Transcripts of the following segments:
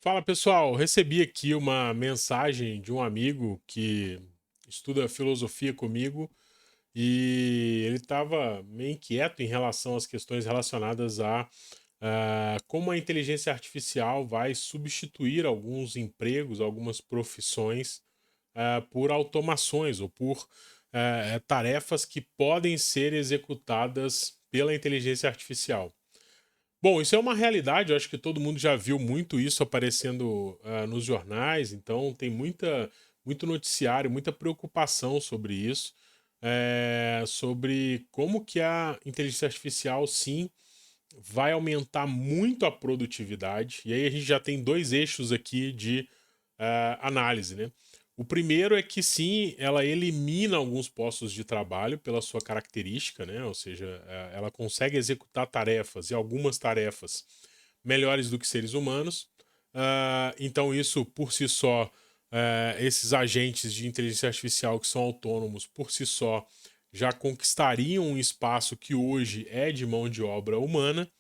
Fala pessoal, recebi aqui uma mensagem de um amigo que estuda filosofia comigo e ele estava meio inquieto em relação às questões relacionadas a como a inteligência artificial vai substituir alguns empregos, algumas profissões por automações ou por tarefas que podem ser executadas pela inteligência artificial. Bom, isso é uma realidade, eu acho que todo mundo já viu muito isso aparecendo, nos jornais, então tem muito noticiário, muita preocupação sobre isso, sobre como que a inteligência artificial, sim, vai aumentar muito a produtividade, e aí a gente já tem 2 eixos aqui de, análise, né. O primeiro é que sim, ela elimina alguns postos de trabalho pela sua característica, né, ou seja, ela consegue executar tarefas e algumas tarefas melhores do que seres humanos. Então isso por si só, esses agentes de inteligência artificial que são autônomos por si só, já conquistariam um espaço que hoje é de mão de obra humana,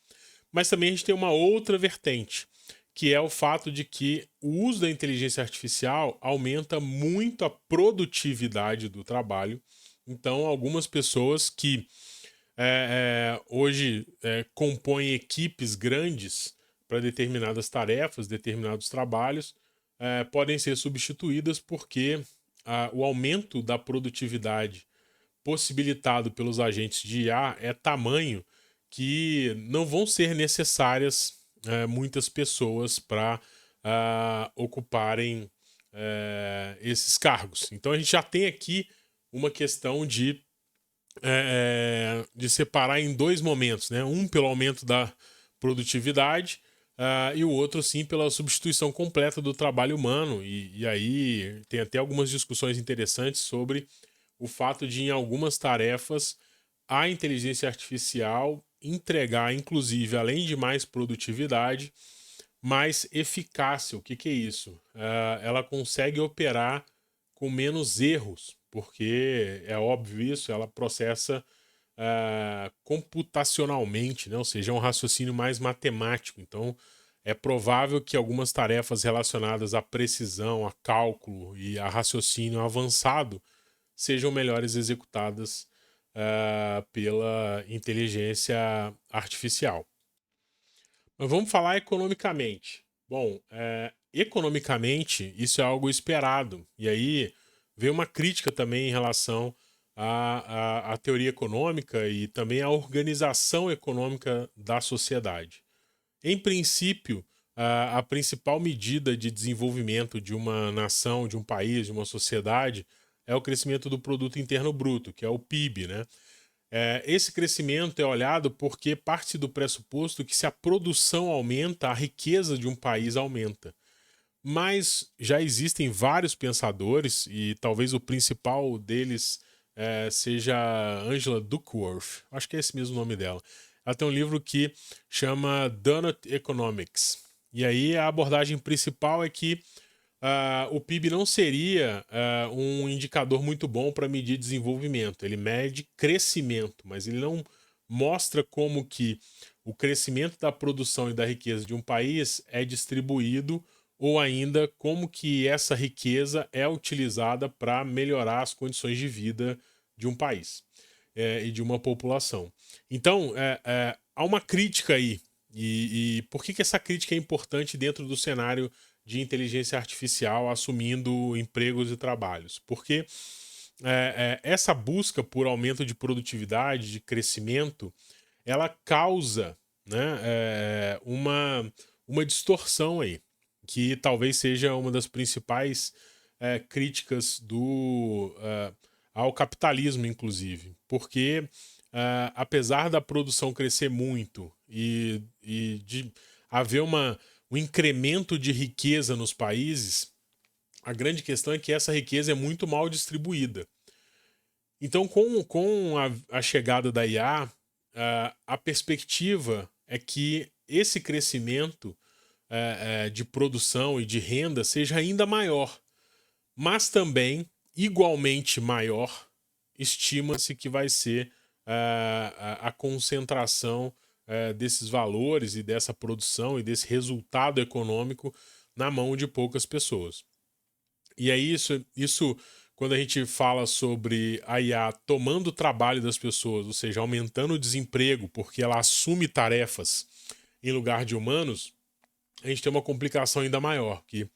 mas também a gente tem uma outra vertente, que é o fato de que o uso da inteligência artificial aumenta muito a produtividade do trabalho. Então, algumas pessoas que hoje compõem equipes grandes para determinadas tarefas, determinados trabalhos, podem ser substituídas porque o aumento da produtividade possibilitado pelos agentes de IA é tamanho que não vão ser necessárias muitas pessoas para ocuparem esses cargos. Então a gente já tem aqui uma questão de separar em dois momentos, né? Um pelo aumento da produtividade e o outro sim pela substituição completa do trabalho humano. E aí tem até algumas discussões interessantes sobre o fato de, em algumas tarefas, a inteligência artificial entregar, inclusive, além de mais produtividade, mais eficácia. O que, que é isso? Ela consegue operar com menos erros, porque é óbvio isso, ela processa computacionalmente, né? Ou seja, é um raciocínio mais matemático. Então, é provável que algumas tarefas relacionadas à precisão, a cálculo e a raciocínio avançado sejam melhores executadas pela inteligência artificial. Mas vamos falar economicamente. Bom, economicamente, isso é algo esperado. E aí veio uma crítica também em relação à teoria econômica e também à organização econômica da sociedade. Em princípio, a principal medida de desenvolvimento de uma nação, de um país, de uma sociedade, é o crescimento do produto interno bruto, que é o PIB, né? Esse crescimento é olhado porque parte do pressuposto que se a produção aumenta, a riqueza de um país aumenta. Mas já existem vários pensadores, e talvez o principal deles seja Angela Duckworth, acho que é esse mesmo o nome dela. Ela tem um livro que chama Donut Economics. E aí a abordagem principal é que o PIB não seria um indicador muito bom para medir desenvolvimento. Ele mede crescimento, mas ele não mostra como que o crescimento da produção e da riqueza de um país é distribuído ou ainda como que essa riqueza é utilizada para melhorar as condições de vida de um país e de uma população. Então, há uma crítica aí. E por que essa crítica é importante dentro do cenário de inteligência artificial assumindo empregos e trabalhos? Porque essa busca por aumento de produtividade, de crescimento, ela causa, né, uma distorção aí, que talvez seja uma das principais críticas ao capitalismo, inclusive. Porque, apesar da produção crescer muito e de haver um incremento de riqueza nos países, a grande questão é que essa riqueza é muito mal distribuída. Então, com a chegada da IA, a perspectiva é que esse crescimento de produção e de renda seja ainda maior, mas também, igualmente maior, estima-se que vai ser a concentração desses valores e dessa produção e desse resultado econômico na mão de poucas pessoas. E aí isso quando a gente fala sobre a IA tomando o trabalho das pessoas, ou seja, aumentando o desemprego porque ela assume tarefas em lugar de humanos, a gente tem uma complicação ainda maior, que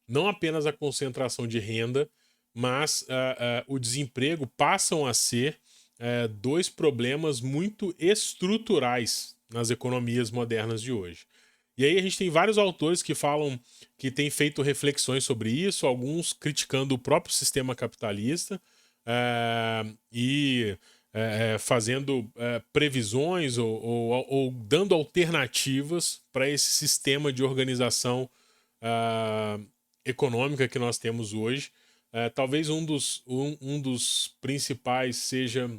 não apenas a concentração de renda, mas o desemprego passam a ser dois problemas muito estruturais nas economias modernas de hoje. E aí a gente tem vários autores que falam que têm feito reflexões sobre isso, alguns criticando o próprio sistema capitalista e fazendo previsões ou dando alternativas para esse sistema de organização econômica que nós temos hoje. Talvez um dos principais seja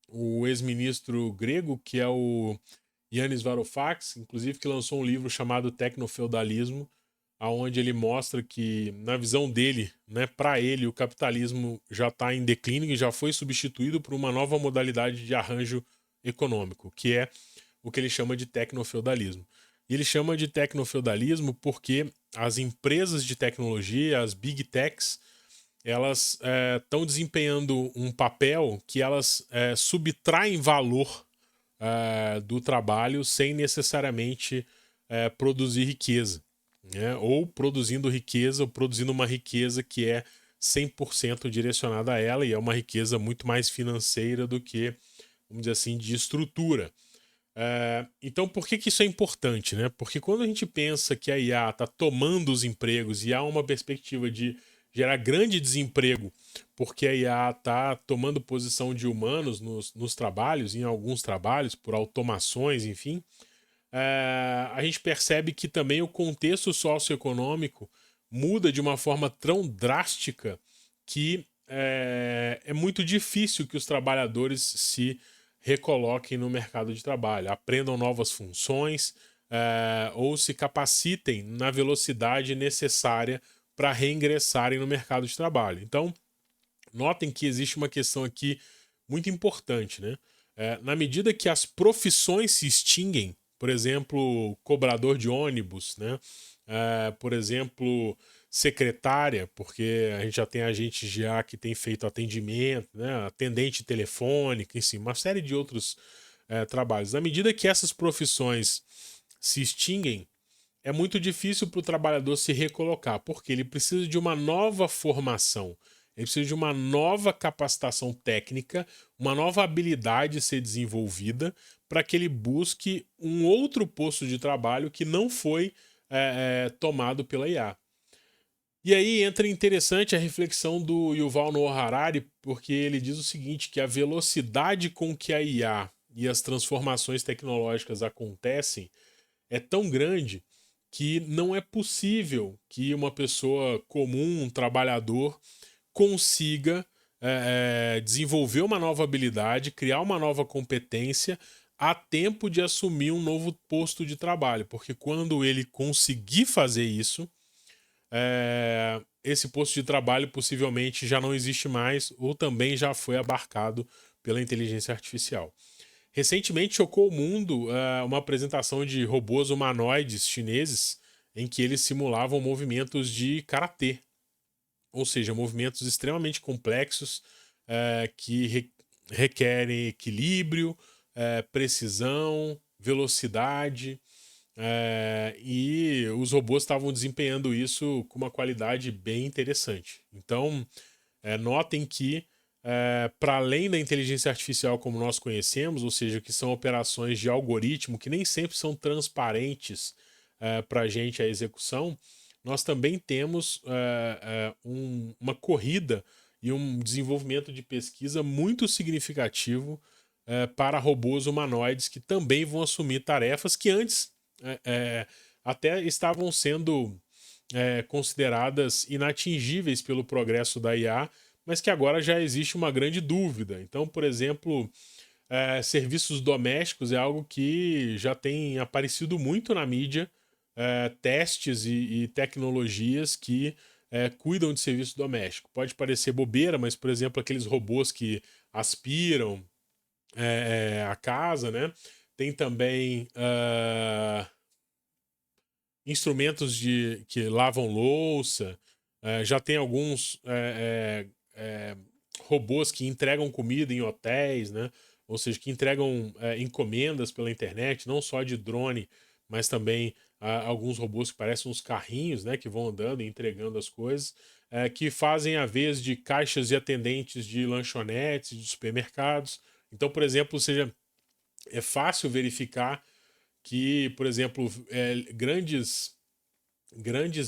o ex-ministro grego, que é o Yanis Varoufakis, inclusive que lançou um livro chamado Tecnofeudalismo, aonde ele mostra que, na visão dele, né, para ele, o capitalismo já está em declínio e já foi substituído por uma nova modalidade de arranjo econômico, que é o que ele chama de tecnofeudalismo. E ele chama de tecnofeudalismo porque as empresas de tecnologia, as big techs, elas estão desempenhando um papel que elas subtraem valor do trabalho sem necessariamente produzir riqueza, né? Ou produzindo riqueza, ou produzindo uma riqueza que é 100% direcionada a ela, e é uma riqueza muito mais financeira do que, vamos dizer assim, de estrutura. Então, por que isso é importante, né? Porque quando a gente pensa que a IA está tomando os empregos e há uma perspectiva de gerar grande desemprego, porque a IA está tomando posição de humanos nos trabalhos, em alguns trabalhos, por automações, enfim, a gente percebe que também o contexto socioeconômico muda de uma forma tão drástica que é muito difícil que os trabalhadores se recoloquem no mercado de trabalho, aprendam novas funções ou se capacitem na velocidade necessária para reingressarem no mercado de trabalho. Então, notem que existe uma questão aqui muito importante, né? Na medida que as profissões se extinguem, por exemplo, cobrador de ônibus, né? Por exemplo, secretária, porque a gente já tem agente já que tem feito atendimento, né? Atendente telefônica, enfim, uma série de outros trabalhos. Na medida que essas profissões se extinguem, é muito difícil para o trabalhador se recolocar, porque ele precisa de uma nova formação, ele precisa de uma nova capacitação técnica, uma nova habilidade a ser desenvolvida para que ele busque um outro posto de trabalho que não foi tomado pela IA. E aí entra interessante a reflexão do Yuval Noah Harari, porque ele diz o seguinte, que a velocidade com que a IA e as transformações tecnológicas acontecem é tão grande que não é possível que uma pessoa comum, um trabalhador, consiga desenvolver uma nova habilidade, criar uma nova competência a tempo de assumir um novo posto de trabalho. Porque quando ele conseguir fazer isso, esse posto de trabalho possivelmente já não existe mais ou também já foi abarcado pela inteligência artificial. Recentemente chocou o mundo uma apresentação de robôs humanoides chineses em que eles simulavam movimentos de karatê, ou seja, movimentos extremamente complexos que requerem equilíbrio, precisão, velocidade, e os robôs estavam desempenhando isso com uma qualidade bem interessante. Então, notem que para além da inteligência artificial como nós conhecemos, ou seja, que são operações de algoritmo que nem sempre são transparentes para a gente a execução, nós também temos uma corrida e um desenvolvimento de pesquisa muito significativo para robôs humanoides que também vão assumir tarefas que antes até estavam sendo consideradas inatingíveis pelo progresso da IA, mas que agora já existe uma grande dúvida. Então, por exemplo, serviços domésticos é algo que já tem aparecido muito na mídia, testes e tecnologias que cuidam de serviço doméstico. Pode parecer bobeira, mas, por exemplo, aqueles robôs que aspiram a casa, né? Tem também instrumentos que lavam louça, já tem alguns robôs que entregam comida em hotéis, né? Ou seja, que entregam encomendas pela internet, não só de drone, mas também alguns robôs que parecem uns carrinhos, né? Que vão andando e entregando as coisas, que fazem a vez de caixas e atendentes de lanchonetes, de supermercados. Então, por exemplo, seja, é fácil verificar que, por exemplo, grandes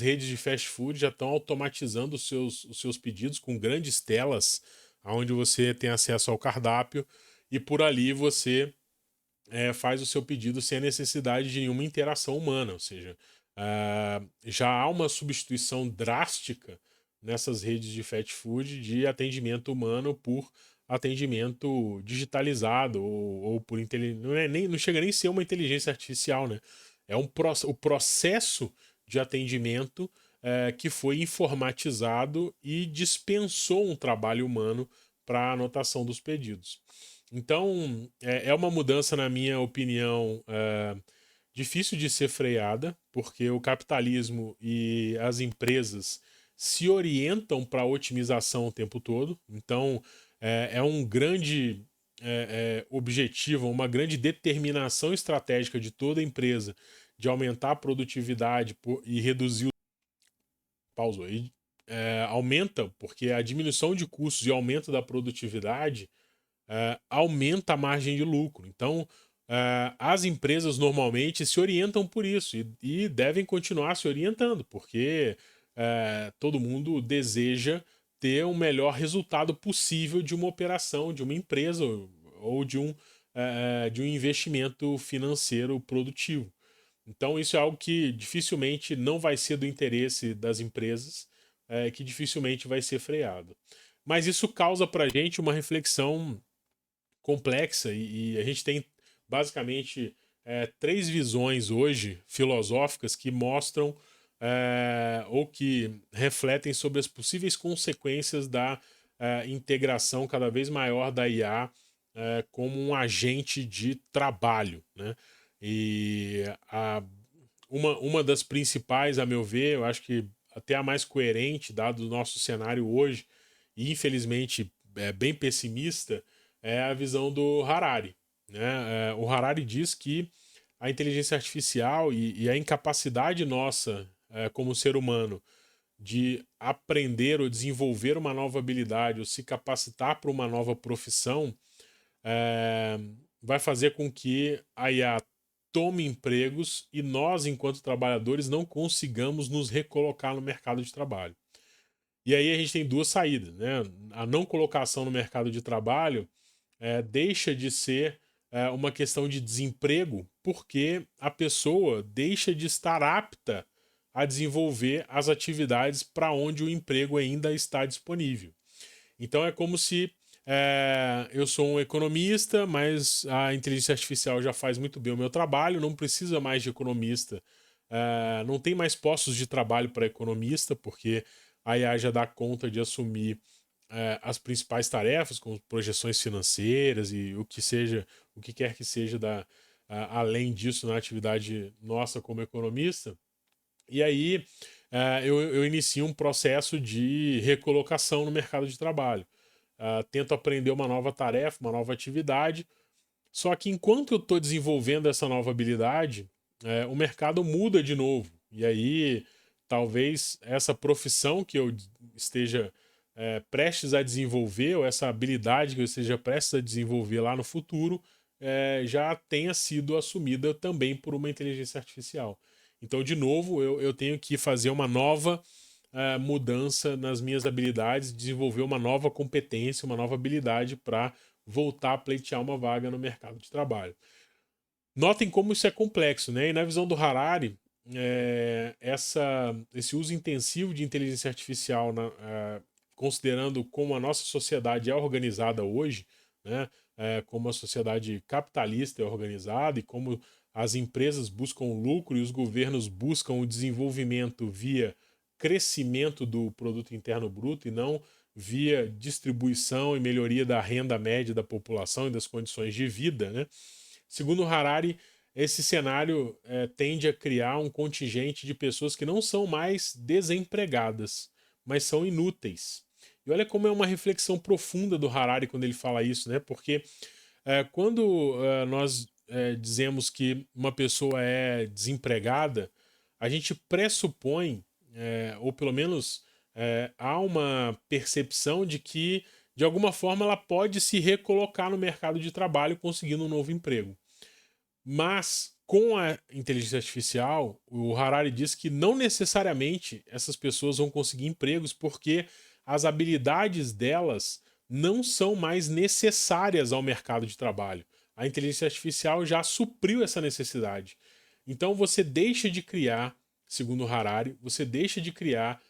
redes de fast food já estão automatizando os seus pedidos com grandes telas, onde você tem acesso ao cardápio e por ali você faz o seu pedido sem a necessidade de nenhuma interação humana. Ou seja, já há uma substituição drástica nessas redes de fast food de atendimento humano por atendimento digitalizado ou por inteligência. Não chega nem a ser uma inteligência artificial, né? O processo de atendimento que foi informatizado e dispensou um trabalho humano para a anotação dos pedidos. Então, é uma mudança, na minha opinião, difícil de ser freada, porque o capitalismo e as empresas se orientam para a otimização o tempo todo. Então, é um grande objetivo, uma grande determinação estratégica de toda empresa de aumentar a produtividade e reduzir o. Pausou aí. Aumenta, porque a diminuição de custos e aumento da produtividade aumenta a margem de lucro. Então, as empresas normalmente se orientam por isso e devem continuar se orientando, porque todo mundo deseja ter o melhor resultado possível de uma operação, de uma empresa ou de um investimento financeiro produtivo. Então, isso é algo que dificilmente não vai ser do interesse das empresas, que dificilmente vai ser freado. Mas isso causa para a gente uma reflexão complexa e a gente tem basicamente três visões hoje filosóficas que mostram ou que refletem sobre as possíveis consequências da integração cada vez maior da IA como um agente de trabalho, né? E uma das principais, a meu ver, eu acho que até a mais coerente, dado o nosso cenário hoje, e infelizmente bem pessimista, é a visão do Harari, né? O Harari diz que a inteligência artificial e a incapacidade nossa como ser humano de aprender ou desenvolver uma nova habilidade ou se capacitar para uma nova profissão é, vai fazer com que a IA tome empregos e nós, enquanto trabalhadores, não consigamos nos recolocar no mercado de trabalho. E aí a gente tem duas saídas, né? A não colocação no mercado de trabalho deixa de ser uma questão de desemprego porque a pessoa deixa de estar apta a desenvolver as atividades para onde o emprego ainda está disponível. Então é como se eu sou um economista, mas a inteligência artificial já faz muito bem o meu trabalho, não precisa mais de economista, não tem mais postos de trabalho para economista, porque a IA já dá conta de assumir as principais tarefas, como projeções financeiras e o que quer que seja além disso na atividade nossa como economista. E aí eu inicio um processo de recolocação no mercado de trabalho. Tento aprender uma nova tarefa, uma nova atividade. Só que enquanto eu estou desenvolvendo essa nova habilidade, o mercado muda de novo. E aí talvez essa profissão que eu esteja prestes a desenvolver, ou essa habilidade que eu esteja prestes a desenvolver lá no futuro, já tenha sido assumida também por uma inteligência artificial. Então, de novo, eu tenho que fazer uma nova mudança nas minhas habilidades, desenvolver uma nova competência, uma nova habilidade para voltar a pleitear uma vaga no mercado de trabalho. Notem como isso é complexo, né? E na visão do Harari, esse uso intensivo de inteligência artificial, considerando como a nossa sociedade é organizada hoje, né? Como a sociedade capitalista é organizada e como as empresas buscam lucro e os governos buscam o desenvolvimento via crescimento do produto interno bruto e não via distribuição e melhoria da renda média da população e das condições de vida, né? Segundo Harari, esse cenário tende a criar um contingente de pessoas que não são mais desempregadas, mas são inúteis. E olha como é uma reflexão profunda do Harari quando ele fala isso, né? Porque quando nós dizemos que uma pessoa é desempregada, a gente pressupõe, ou pelo menos há uma percepção de que, de alguma forma, ela pode se recolocar no mercado de trabalho conseguindo um novo emprego. Mas com a inteligência artificial, o Harari diz que não necessariamente essas pessoas vão conseguir empregos porque as habilidades delas não são mais necessárias ao mercado de trabalho. A inteligência artificial já supriu essa necessidade. Então você deixa de criar, segundo o Harari, você deixa de criar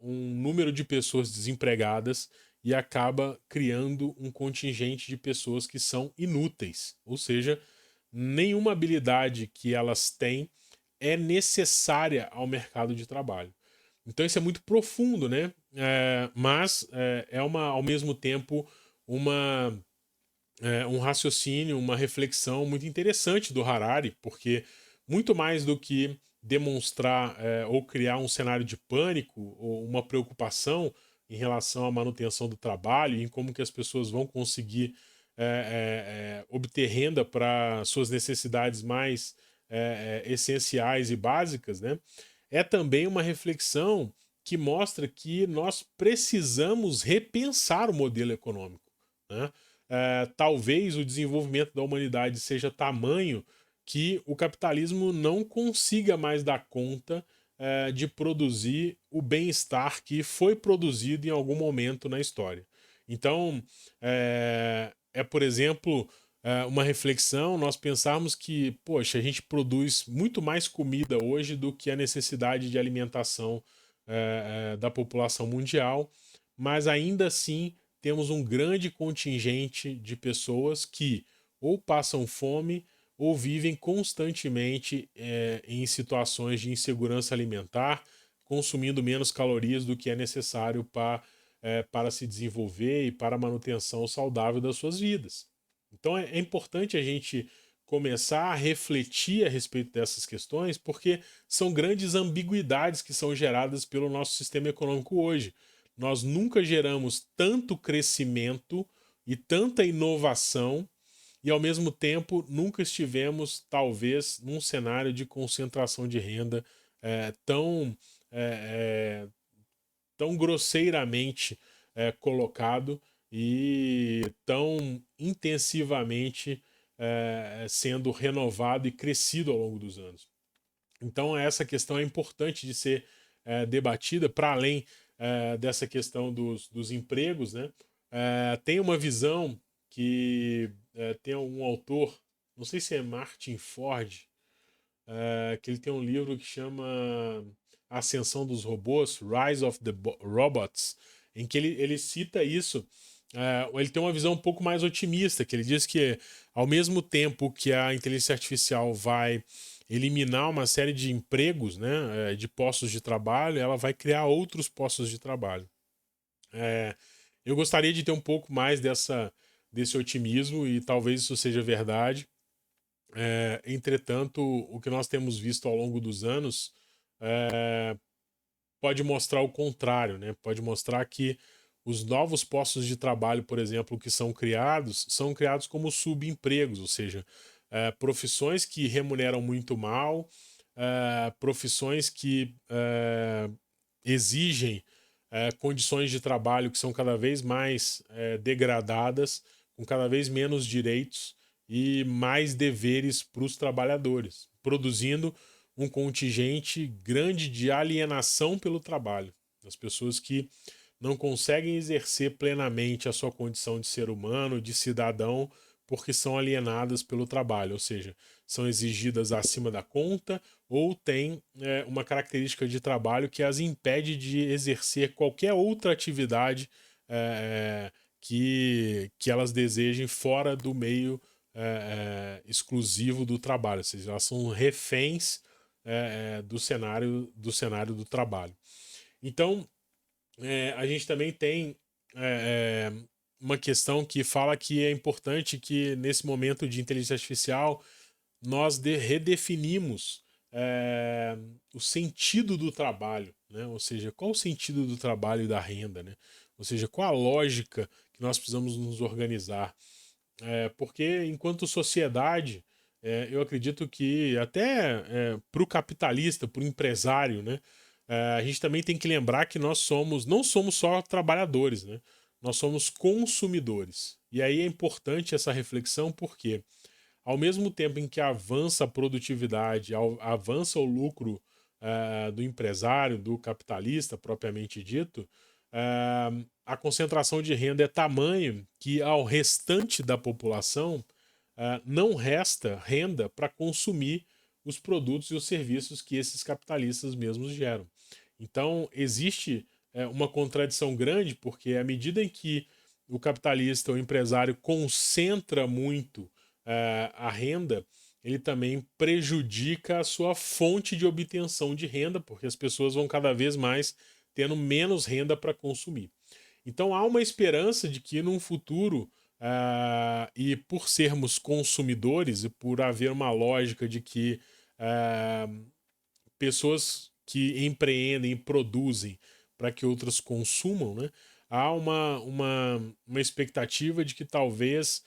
um número de pessoas desempregadas e acaba criando um contingente de pessoas que são inúteis. Ou seja, nenhuma habilidade que elas têm é necessária ao mercado de trabalho. Então isso é muito profundo, né? Mas ao mesmo tempo um raciocínio, uma reflexão muito interessante do Harari, porque muito mais do que demonstrar ou criar um cenário de pânico ou uma preocupação em relação à manutenção do trabalho e em como que as pessoas vão conseguir obter renda para suas necessidades mais essenciais e básicas, né? É também uma reflexão que mostra que nós precisamos repensar o modelo econômico, né? Talvez o desenvolvimento da humanidade seja tamanho que o capitalismo não consiga mais dar conta de produzir o bem-estar que foi produzido em algum momento na história. Então, por exemplo, uma reflexão nós pensarmos que, poxa, a gente produz muito mais comida hoje do que a necessidade de alimentação da população mundial, mas ainda assim temos um grande contingente de pessoas que ou passam fome ou vivem constantemente em situações de insegurança alimentar, consumindo menos calorias do que é necessário para se desenvolver e para a manutenção saudável das suas vidas. Então é importante a gente começar a refletir a respeito dessas questões, porque são grandes ambiguidades que são geradas pelo nosso sistema econômico hoje. Nós nunca geramos tanto crescimento e tanta inovação e, ao mesmo tempo, nunca estivemos, talvez, num cenário de concentração de renda tão, tão grosseiramente colocado e tão intensivamente sendo renovado e crescido ao longo dos anos. Então, essa questão é importante de ser debatida, para além dessa questão dos empregos, né? Tem uma visão que tem um autor, não sei se é Martin Ford, que ele tem um livro que chama A Ascensão dos Robôs, Rise of the Robots, em que ele cita isso. Ele tem uma visão um pouco mais otimista, que ele diz que ao mesmo tempo que a inteligência artificial vai eliminar uma série de empregos, né, de postos de trabalho, ela vai criar outros postos de trabalho. Eu gostaria de ter um pouco mais desse otimismo e talvez isso seja verdade. Entretanto, o que nós temos visto ao longo dos anos pode mostrar o contrário, né? Pode mostrar que os novos postos de trabalho, por exemplo, que são criados como subempregos, ou seja, profissões que remuneram muito mal, profissões que exigem condições de trabalho que são cada vez mais degradadas, com cada vez menos direitos e mais deveres para os trabalhadores, produzindo um contingente grande de alienação pelo trabalho. As pessoas que não conseguem exercer plenamente a sua condição de ser humano, de cidadão, porque são alienadas pelo trabalho, ou seja, são exigidas acima da conta ou têm uma característica de trabalho que as impede de exercer qualquer outra atividade que elas desejem fora do meio exclusivo do trabalho, ou seja, elas são reféns do cenário do trabalho. Então, a gente também tem uma questão que fala que é importante que nesse momento de inteligência artificial nós redefinimos o sentido do trabalho, né? Ou seja, qual o sentido do trabalho e da renda, né? Ou seja, qual a lógica que nós precisamos nos organizar. Porque enquanto sociedade, eu acredito que até para o capitalista, para o empresário, né? A gente também tem que lembrar que nós não somos só trabalhadores, né? Nós somos consumidores. E aí é importante essa reflexão porque ao mesmo tempo em que avança a produtividade, avança o lucro do empresário, do capitalista propriamente dito, a concentração de renda é tamanho que ao restante da população não resta renda para consumir os produtos e os serviços que esses capitalistas mesmos geram. Então, existe uma contradição grande, porque à medida em que o capitalista, o empresário, concentra muito a renda, ele também prejudica a sua fonte de obtenção de renda, porque as pessoas vão cada vez mais tendo menos renda para consumir. Então há uma esperança de que num futuro, e por sermos consumidores e por haver uma lógica de que pessoas que empreendem e produzem para que outras consumam, né? Há uma expectativa de que talvez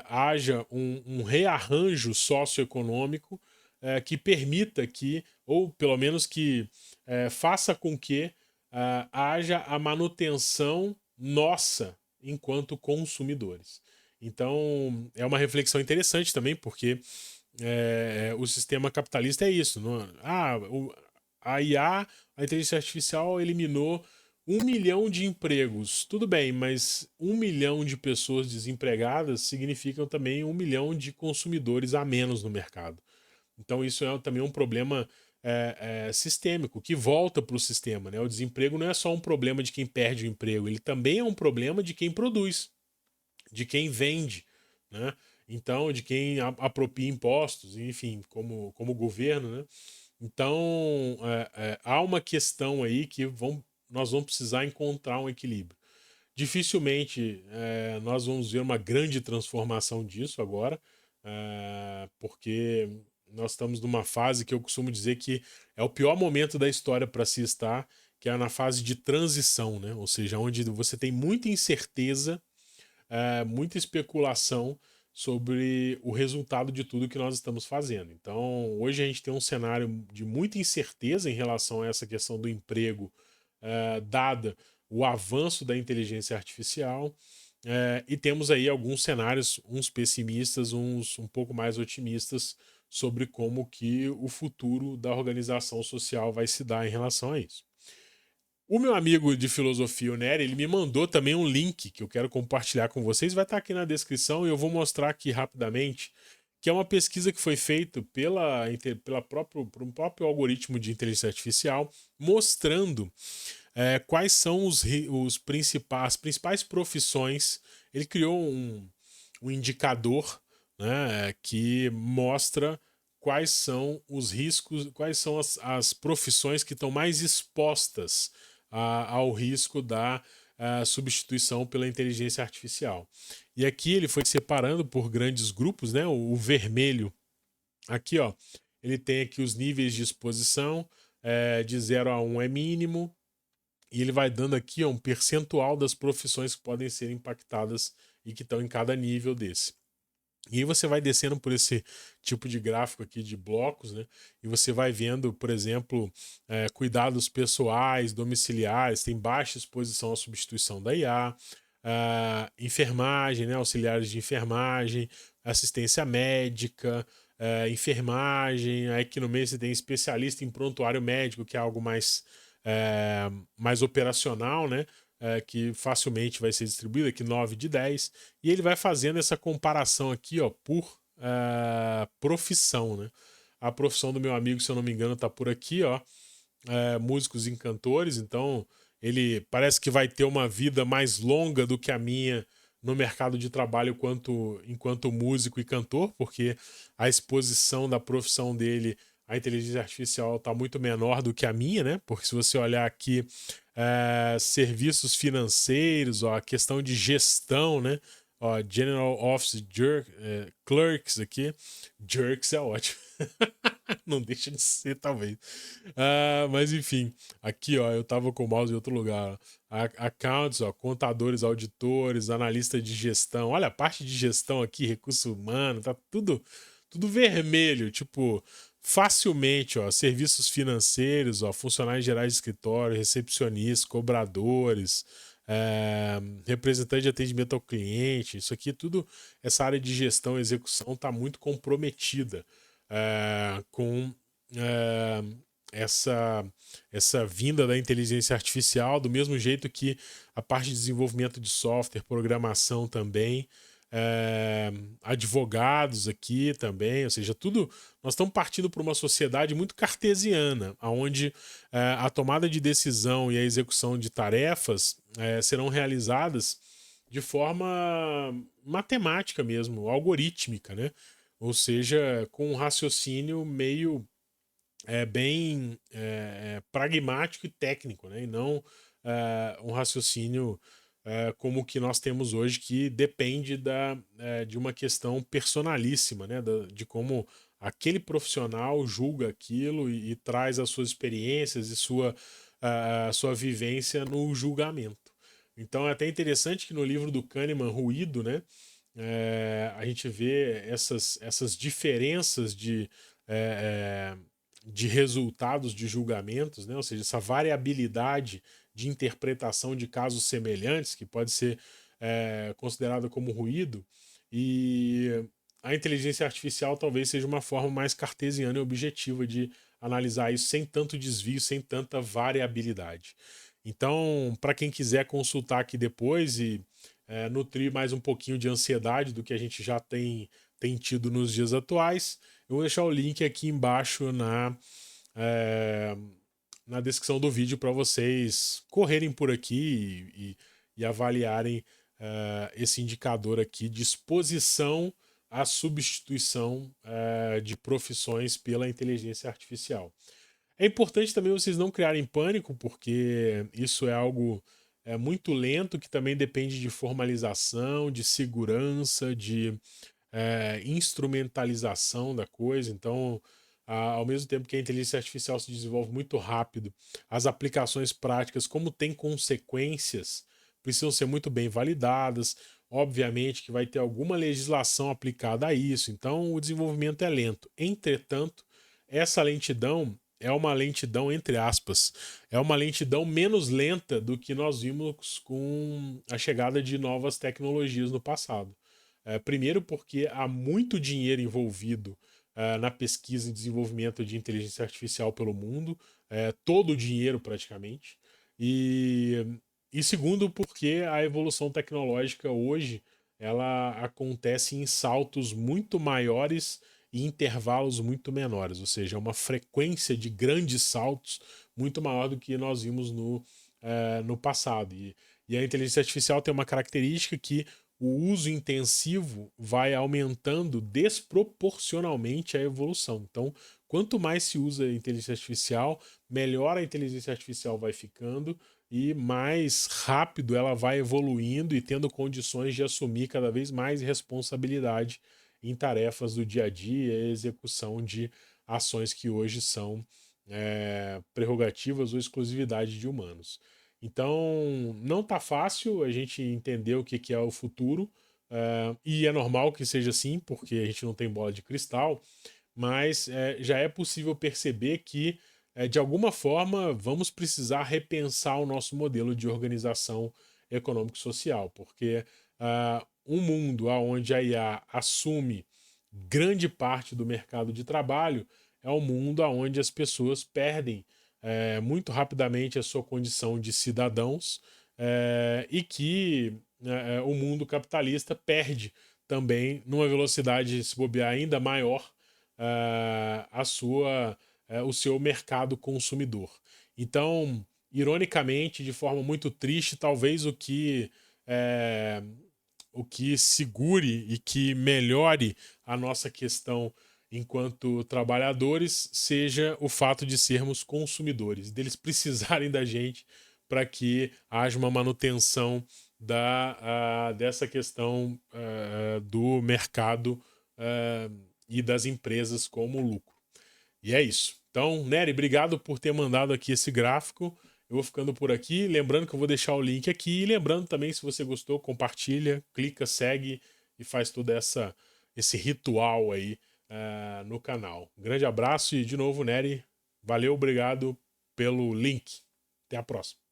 haja um rearranjo socioeconômico que permita que, ou pelo menos que faça com que haja a manutenção nossa enquanto consumidores. Então, é uma reflexão interessante também, porque o sistema capitalista é isso. Não? A IA, a inteligência artificial, eliminou 1 milhão de empregos. Tudo bem, mas 1 milhão de pessoas desempregadas significam também 1 milhão de consumidores a menos no mercado. Então, isso é também um problema sistêmico, que volta para o sistema. Né? O desemprego não é só um problema de quem perde o emprego, ele também é um problema de quem produz, de quem vende, né? Então, de quem apropria impostos, enfim, como governo, né? Então, há uma questão aí que nós vamos precisar encontrar um equilíbrio. Dificilmente nós vamos ver uma grande transformação disso agora, porque nós estamos numa fase que eu costumo dizer que é o pior momento da história para se estar, que é na fase de transição, né? Ou seja, onde você tem muita incerteza, muita especulação sobre o resultado de tudo que nós estamos fazendo. Então, hoje a gente tem um cenário de muita incerteza em relação a essa questão do emprego, dada o avanço da inteligência artificial, e temos aí alguns cenários, uns pessimistas, uns um pouco mais otimistas, sobre como que o futuro da organização social vai se dar em relação a isso. O meu amigo de filosofia, o Nery, ele me mandou também um link que eu quero compartilhar com vocês. Vai estar aqui na descrição e eu vou mostrar aqui rapidamente, que é uma pesquisa que foi feita por um próprio algoritmo de inteligência artificial, mostrando quais são as principais profissões. Ele criou um indicador, né, que mostra quais são os riscos, quais são as profissões que estão mais expostas ao risco da substituição pela inteligência artificial. E aqui ele foi separando por grandes grupos, né? O vermelho, aqui, ó, ele tem aqui os níveis de exposição, de 0 a 1 é mínimo, e ele vai dando aqui ó, um percentual das profissões que podem ser impactadas e que estão em cada nível desse. E aí você vai descendo por esse tipo de gráfico aqui de blocos, né? E você vai vendo, por exemplo, cuidados pessoais, domiciliares, tem baixa exposição à substituição da IA, enfermagem, né? Auxiliares de enfermagem, assistência médica, enfermagem. Aí aqui no meio você tem especialista em prontuário médico, que é algo mais operacional, né? Que facilmente vai ser distribuído, aqui 9 de 10, e ele vai fazendo essa comparação aqui ó, por profissão. Né? A profissão do meu amigo, se eu não me engano, está por aqui, ó, músicos e cantores, então ele parece que vai ter uma vida mais longa do que a minha no mercado de trabalho enquanto músico e cantor, porque a exposição da profissão dele à inteligência artificial está muito menor do que a minha, né? Porque se você olhar aqui serviços financeiros, ó, a questão de gestão, né? Ó, General Office Clerks aqui. Jerks é ótimo. Não deixa de ser, talvez. Mas enfim, aqui ó, eu tava com o mouse em outro lugar. Accounts, ó, contadores, auditores, analista de gestão. Olha a parte de gestão aqui, recurso humano, tá tudo vermelho, tipo, facilmente, ó, serviços financeiros, ó, funcionários gerais de escritório, recepcionistas, cobradores, representante de atendimento ao cliente. Isso aqui tudo, essa área de gestão e execução está muito comprometida com é, essa vinda da inteligência artificial, do mesmo jeito que a parte de desenvolvimento de software, programação também, advogados aqui também, ou seja, tudo. Nós estamos partindo para uma sociedade muito cartesiana, onde a tomada de decisão e a execução de tarefas serão realizadas de forma matemática mesmo, algorítmica, né? Ou seja, com um raciocínio meio bem pragmático e técnico, né? E não um raciocínio como o que nós temos hoje, que depende de uma questão personalíssima, né? De como aquele profissional julga aquilo e traz as suas experiências e sua vivência no julgamento. Então é até interessante que no livro do Kahneman, Ruído, né? A gente vê essas diferenças de resultados de julgamentos, né? Ou seja, essa variabilidade de interpretação de casos semelhantes, que pode ser considerada como ruído, e a inteligência artificial talvez seja uma forma mais cartesiana e objetiva de analisar isso sem tanto desvio, sem tanta variabilidade. Então, para quem quiser consultar aqui depois e nutrir mais um pouquinho de ansiedade do que a gente já tem tido nos dias atuais, eu vou deixar o link aqui embaixo na descrição do vídeo para vocês correrem por aqui e avaliarem esse indicador aqui de exposição à substituição de profissões pela inteligência artificial. É importante também vocês não criarem pânico, porque isso é algo muito lento, que também depende de formalização, de segurança, de instrumentalização da coisa. Então, ao mesmo tempo que a inteligência artificial se desenvolve muito rápido, as aplicações práticas, como tem consequências, precisam ser muito bem validadas. Obviamente que vai ter alguma legislação aplicada a isso, então o desenvolvimento é lento. Entretanto, essa lentidão é uma lentidão, entre aspas, é uma lentidão menos lenta do que nós vimos com a chegada de novas tecnologias no passado. Primeiro porque há muito dinheiro envolvido na pesquisa e desenvolvimento de inteligência artificial pelo mundo, todo o dinheiro praticamente, e segundo porque a evolução tecnológica hoje ela acontece em saltos muito maiores e intervalos muito menores, ou seja, uma frequência de grandes saltos muito maior do que nós vimos no passado. E a inteligência artificial tem uma característica que o uso intensivo vai aumentando desproporcionalmente a evolução. Então, quanto mais se usa a inteligência artificial, melhor a inteligência artificial vai ficando e mais rápido ela vai evoluindo e tendo condições de assumir cada vez mais responsabilidade em tarefas do dia a dia e execução de ações que hoje são prerrogativas ou exclusividade de humanos. Então, não tá fácil a gente entender o que é o futuro, e é normal que seja assim, porque a gente não tem bola de cristal, mas já é possível perceber que, de alguma forma, vamos precisar repensar o nosso modelo de organização econômico-social, porque um mundo onde a IA assume grande parte do mercado de trabalho é um mundo onde as pessoas perdem muito rapidamente a sua condição de cidadãos, e que o mundo capitalista perde também, numa velocidade, se bobear, ainda maior, o seu mercado consumidor. Então, ironicamente, de forma muito triste, talvez o que segure e que melhore a nossa questão enquanto trabalhadores seja o fato de sermos consumidores, deles precisarem da gente para que haja uma manutenção dessa questão do mercado e das empresas como lucro. E é isso. Então, Nery, obrigado por ter mandado aqui esse gráfico. Eu vou ficando por aqui. Lembrando que eu vou deixar o link aqui. E lembrando também, se você gostou, compartilha, clica, segue e faz todo esse ritual aí no canal. Um grande abraço e, de novo, Nery, valeu, obrigado pelo link. Até a próxima.